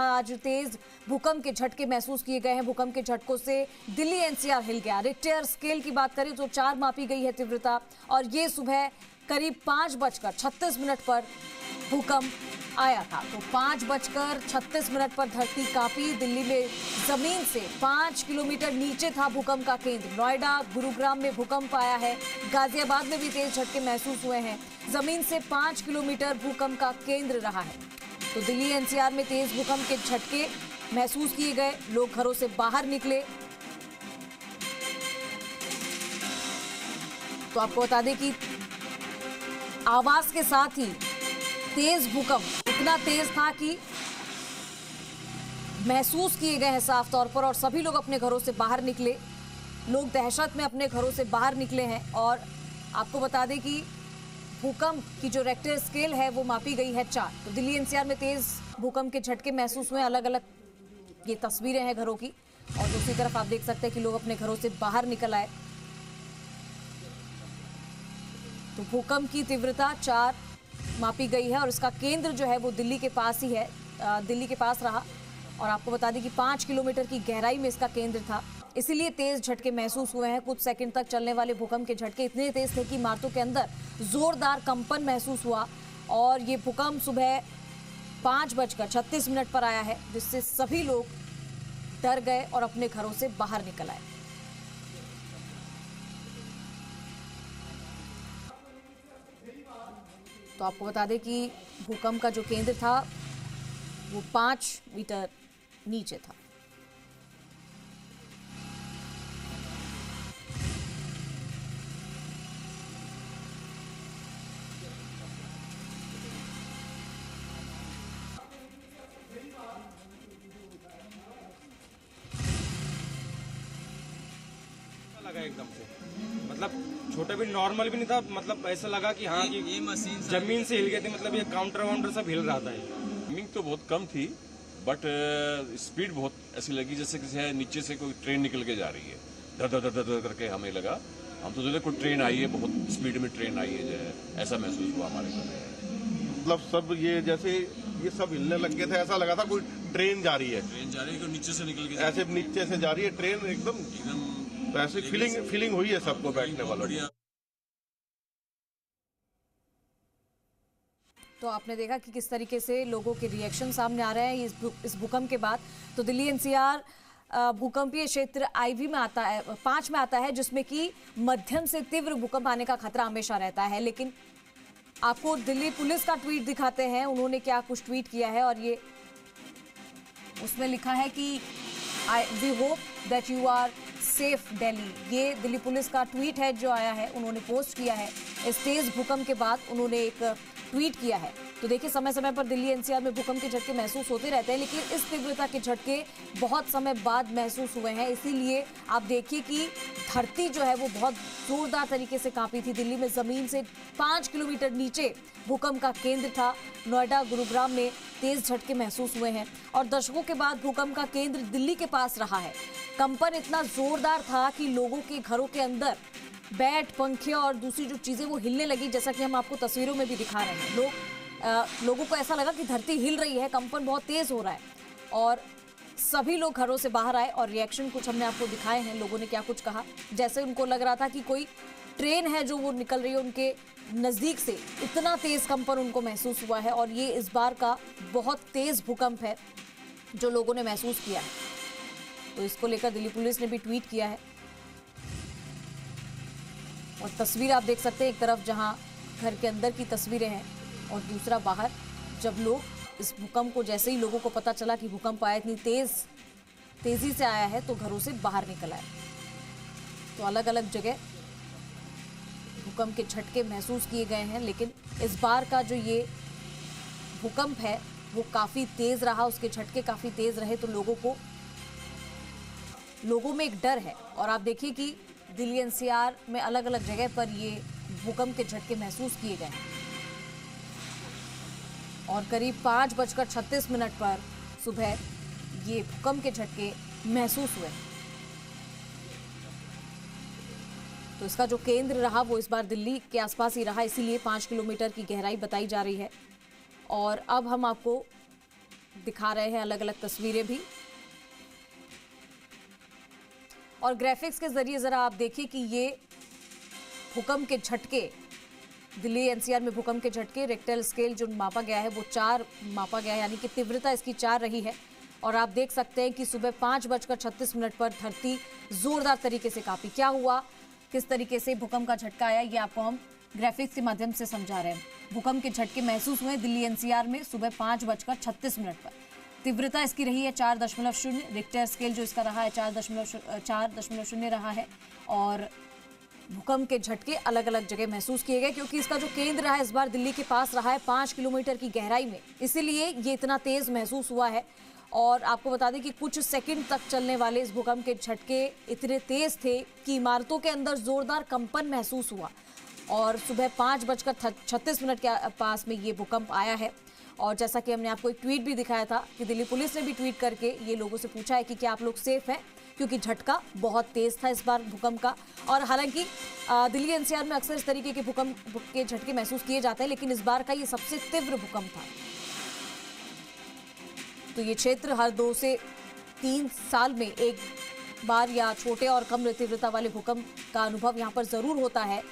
आज तेज भूकंप के झटके महसूस किए गए हैं। भूकंप के झटकों से दिल्ली एनसीआर हिल गया। रिक्टर स्केल की बात करें तो 4 मापी गई है तीव्रता और ये सुबह करीब 5:36 पर भूकंप आया था। तो 5:36 पर धरती कांपी। दिल्ली में जमीन से 5 किलोमीटर नीचे था भूकंप का केंद्र। नोएडा, गुरुग्राम में भूकंप आया है। गाजियाबाद में भी तेज झटके महसूस हुए हैं। जमीन से 5 किलोमीटर भूकंप का केंद्र रहा है। तो दिल्ली एनसीआर में तेज भूकंप के झटके महसूस किए गए। लोग घरों से बाहर निकले। तो आपको बता दें कि आवाज के साथ ही तेज भूकंप इतना तेज था कि महसूस किए गए हैं साफ तौर पर और सभी लोग अपने घरों से बाहर निकले। लोग दहशत में अपने घरों से बाहर निकले हैं। और आपको बता दें कि भूकंप की जो रिक्टर स्केल है वो मापी गई है 4। तो दिल्ली एनसीआर में तेज भूकंप के झटके महसूस हुए। अलग अलग ये तस्वीरें हैं घरों की और दूसरी तरफ आप देख सकते हैं कि लोग अपने घरों से बाहर निकल आए। तो भूकंप की तीव्रता 4 मापी गई है और इसका केंद्र जो है वो दिल्ली के पास ही है, दिल्ली के पास रहा। और आपको बता दें कि 5 किलोमीटर की गहराई में इसका केंद्र था, इसीलिए तेज झटके महसूस हुए हैं। कुछ सेकंड तक चलने वाले भूकंप के झटके इतने तेज थे कि इमारतों के अंदर जोरदार कंपन महसूस हुआ। और ये भूकंप सुबह 5:36 पर आया है, जिससे सभी लोग डर गए और अपने घरों से बाहर निकल आए। तो आपको बता दें कि भूकंप का जो केंद्र था वो 5 मीटर नीचे था। लगा एकदम से, मतलब छोटा भी नॉर्मल भी नहीं था। मतलब ऐसा लगा कि हाँ कि ये मशीन जमीन से हिल गई थी। मतलब ये काउंटर वाउंटर सब हिल रहा था। टाइमिंग तो बहुत कम थी बट स्पीड बहुत ऐसी लगी जैसे किसी नीचे से कोई ट्रेन निकल के जा रही है। धर धर धर धर करके हमें लगा। हम तो सोचे कोई ट्रेन आई है, बहुत स्पीड में ट्रेन आई है, जो है ऐसा महसूस हुआ हमारे को। मतलब सब ये जैसे ये सब हिलने लग गए थे। ऐसा लगा था कोई ट्रेन जा रही है, नीचे से निकल के ऐसे नीचे से जा रही है ट्रेन एकदम। तो ऐसी फीलिंग हुई है सबको बैठने वालों को। तो आपने देखा कि किस तरीके से लोगों के रिएक्शन सामने आ रहे हैं इस भूकंप के बाद। तो दिल्ली एनसीआर भूकंपीय क्षेत्र IV में आता है, 5 में आता है, जिसमें कि मध्यम से तीव्र भूकंप आने का खतरा हमेशा रहता है। लेकिन आपको दिल्ली पुलिस का ट्वीट दिखाते हैं, उन्होंने क्या कुछ ट्वीट किया है। और ये उसमें लिखा है कि we hope that you are safe Delhi. ये दिल्ली पुलिस का ट्वीट है जो आया है, उन्होंने पोस्ट किया है। इस तेज भूकंप के बाद उन्होंने एक ट्वीट किया है। तो देखिए, समय समय पर दिल्ली एनसीआर में भूकंप के झटके महसूस होते रहते हैं, लेकिन इस तीव्रता के झटके बहुत समय बाद महसूस हुए हैं। इसीलिए आप देखिए कि धरती जो है वो बहुत जोरदार तरीके से कांपी थी। दिल्ली में जमीन से 5 किलोमीटर नीचे भूकंप का केंद्र था। नोएडा, गुरुग्राम में तेज झटके महसूस हुए हैं और दशकों के बाद भूकंप का केंद्र दिल्ली के पास रहा है। कंपन इतना जोरदार था कि लोगों के घरों के अंदर बेड, पंखे और दूसरी जो चीजें वो हिलने लगी, जैसा कि हम आपको तस्वीरों में भी दिखा रहे हैं। लोगों को ऐसा लगा कि धरती हिल रही है, कंपन बहुत तेज हो रहा है और सभी लोग घरों से बाहर आए। और रिएक्शन कुछ हमने आपको दिखाए हैं, लोगों ने क्या कुछ कहा। जैसे उनको लग रहा था कि कोई ट्रेन है जो वो निकल रही है उनके नजदीक से, इतना तेज कंपन उनको महसूस हुआ है। और ये इस बार का बहुत तेज भूकंप है जो लोगों ने महसूस किया है। तो इसको लेकर दिल्ली पुलिस ने भी ट्वीट किया है। और तस्वीर आप देख सकते हैं, एक तरफ जहां घर के अंदर की तस्वीरें हैं और दूसरा बाहर। जब लोग इस भूकंप को, जैसे ही लोगों को पता चला कि भूकंप आया, इतनी तेजी से आया है, तो घरों से बाहर निकल आए। तो अलग अलग जगह भूकंप के झटके महसूस किए गए हैं, लेकिन इस बार का जो ये भूकंप है वो काफी तेज रहा, उसके झटके काफी तेज रहे। तो लोगों में एक डर है। और आप देखिए कि दिल्ली एनसीआर में अलग अलग जगह पर ये भूकंप के झटके महसूस किए गए हैं। और करीब 5:36 पर सुबह ये भूकंप के झटके महसूस हुए। तो इसका जो केंद्र रहा वो इस बार दिल्ली के आसपास ही रहा, इसीलिए 5 किलोमीटर की गहराई बताई जा रही है। और अब हम आपको दिखा रहे हैं अलग अलग तस्वीरें भी, और ग्राफिक्स के जरिए जरा आप देखिए कि ये भूकंप के झटके, दिल्ली एनसीआर में भूकंप के झटके, रेक्टर स्केल जो मापा गया है वो 4 मापा गया है, यानी कि तीव्रता इसकी 4 रही है। और आप देख सकते हैं कि सुबह 5:36 पर धरती जोरदार तरीके से कांपी। क्या हुआ, किस तरीके से भूकंप का झटका आया, ये आपको हम ग्राफिक्स के माध्यम से समझा रहे हैं। भूकंप के झटके महसूस हुए दिल्ली एनसीआर में सुबह 5:36 पर। तीव्रता इसकी रही है 4.0, रिक्टर स्केल जो इसका रहा है 4.0 रहा है। और भूकंप के झटके अलग अलग जगह महसूस किए गए, क्योंकि इसका जो केंद्र रहा है इस बार दिल्ली के पास रहा है 5 किलोमीटर की गहराई में, इसीलिए ये इतना तेज महसूस हुआ है। और आपको बता दें कि कुछ सेकंड तक चलने वाले इस भूकंप के झटके इतने तेज थे कि इमारतों के अंदर जोरदार कंपन महसूस हुआ। और सुबह 5:36 के पास में ये भूकंप आया है। और जैसा कि हमने आपको एक ट्वीट भी दिखाया था कि दिल्ली पुलिस ने भी ट्वीट करके ये लोगों से पूछा है कि क्या आप लोग सेफ हैं, क्योंकि झटका बहुत तेज था इस बार भूकंप का। और हालांकि दिल्ली एनसीआर में अक्सर इस तरीके के भूकंप के झटके महसूस किए जाते हैं, लेकिन इस बार का ये सबसे तीव्र भूकंप था। तो ये क्षेत्र हर 2 से 3 साल में एक बार या छोटे और कम तीव्रता वाले भूकंप का अनुभव यहाँ पर जरूर होता है।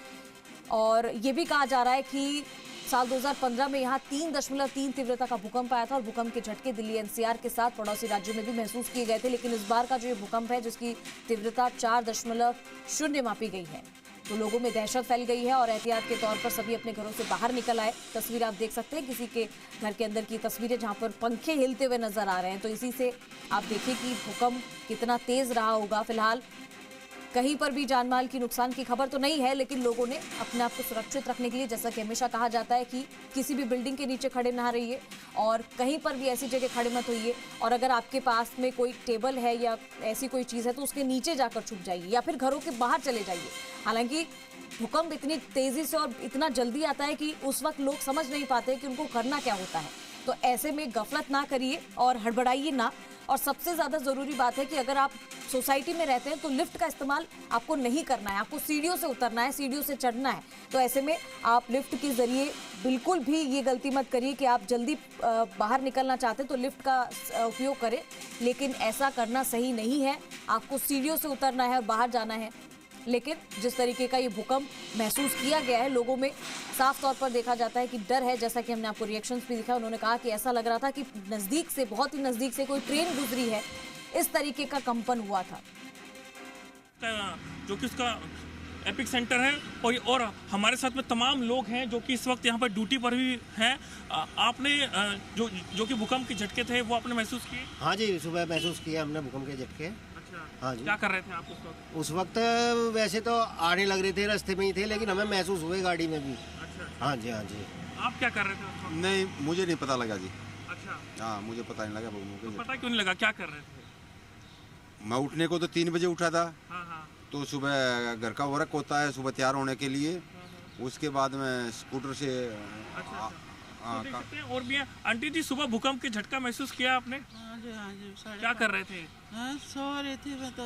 और ये भी कहा जा रहा है कि साल 2015 में यहाँ 3.3 तीव्रता का भूकंप आया था, और भूकंप के झटके दिल्ली एनसीआर के साथ पड़ोसी राज्यों में भी महसूस किए गए थे। लेकिन इस बार का जो ये भूकंप है, जिसकी तीव्रता 4.0 मापी गई है, तो लोगों में दहशत फैल गई है और एहतियात के तौर पर सभी अपने घरों से बाहर निकल आए। तस्वीर आप देख सकते हैं किसी के घर के अंदर की तस्वीरें, जहां पर पंखे हिलते हुए नजर आ रहे हैं। तो इसी से आप देखिए कि भूकंप कितना तेज रहा होगा। फिलहाल कहीं पर भी जानमाल की नुकसान की खबर तो नहीं है, लेकिन लोगों ने अपने आप को सुरक्षित रखने के लिए, जैसा कि हमेशा कहा जाता है कि किसी भी बिल्डिंग के नीचे खड़े ना रहिए और कहीं पर भी ऐसी जगह खड़े मत होइए। और अगर आपके पास में कोई टेबल है या ऐसी कोई चीज़ है तो उसके नीचे जाकर छुप जाइए या फिर घरों के बाहर चले जाइए। हालांकि भूकंप इतनी तेज़ी से और इतना जल्दी आता है कि उस वक्त लोग समझ नहीं पाते कि उनको करना क्या होता है। तो ऐसे में गफलत ना करिए और हड़बड़ाइए ना। और सबसे ज़्यादा ज़रूरी बात है कि अगर आप सोसाइटी में रहते हैं तो लिफ्ट का इस्तेमाल आपको नहीं करना है, आपको सीढ़ियों से उतरना है, सीढ़ियों से चढ़ना है। तो ऐसे में आप लिफ्ट के ज़रिए बिल्कुल भी ये गलती मत करिए कि आप जल्दी बाहर निकलना चाहते हैं तो लिफ्ट का उपयोग करें, लेकिन ऐसा करना सही नहीं है। आपको सीढ़ियों से उतरना है और बाहर जाना है। लेकिन जिस तरीके का ये भूकंप महसूस किया गया है, लोगों में साफ तौर पर देखा जाता है कि डर है। जैसा कि हमने आपको रिएक्शंस भी दिखा, उन्होंने कहा कि ऐसा लग रहा था कि नज़दीक से, बहुत ही नज़दीक से कोई ट्रेन गुजरी है, इस तरीके का कंपन हुआ था। जो कि उसका एपिक सेंटर है और हमारे साथ में तमाम लोग हैं जो कि इस वक्त यहाँ पर ड्यूटी पर भी हैं। आपने जो कि भूकंप के झटके थे वो आपने महसूस किए? हाँ जी, सुबह महसूस किया हमने भूकंप के झटके। हाँ जी। क्या कर रहे थे आप उस वक्त? उस वक्त वैसे तो आने लग रहे थे, रास्ते में ही थे, लेकिन हमें महसूस हुए गाड़ी में भी। अच्छा। हाँ जी, हाँ जी। आप क्या कर रहे थे उस वक्त? नहीं, मुझे नहीं पता लगा जी। अच्छा। हाँ, मुझे पता नहीं लगा। तो पता क्यों नहीं लगा, क्या कर रहे थे? मैं उठने को तो 3 बजे उठा था। हाँ हाँ। तो सुबह घर का वर्क होता है सुबह तैयार होने के लिए, उसके बाद में स्कूटर से अच्छा। तो देख सकते हैं और भी हैं। आंटी जी, सुबह भूकंप के झटका महसूस किया आपने? हाँ जी, क्या कर रहे थे? हाँ, सो रही थी मैं तो।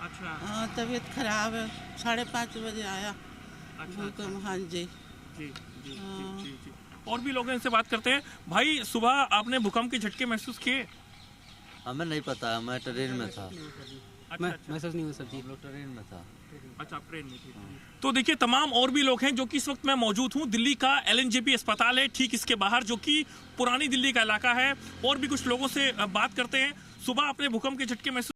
अच्छा। हाँ, तबीयत खराब है, 5:30 बजे आया अच्छा। भूकंप। हाँ जी। जी जी जी जी। और भी लोग हैं, इनसे बात करते हैं। भाई, सुबह आपने भूकंप के झटके महसूस किए? हमें नहीं पता, मैं ट्रेन में था। अच्छा, महसूस नहीं हुआ सर जी, ट्रेन में था। अच्छा, ट्रेन में थी। तो देखिए, तमाम और भी लोग हैं जो कि इस वक्त मैं मौजूद हूँ। दिल्ली का LNJP अस्पताल है ठीक इसके बाहर, जो कि पुरानी दिल्ली का इलाका है। और भी कुछ लोगों से बात करते हैं। सुबह आपने भूकंप के झटके महसूस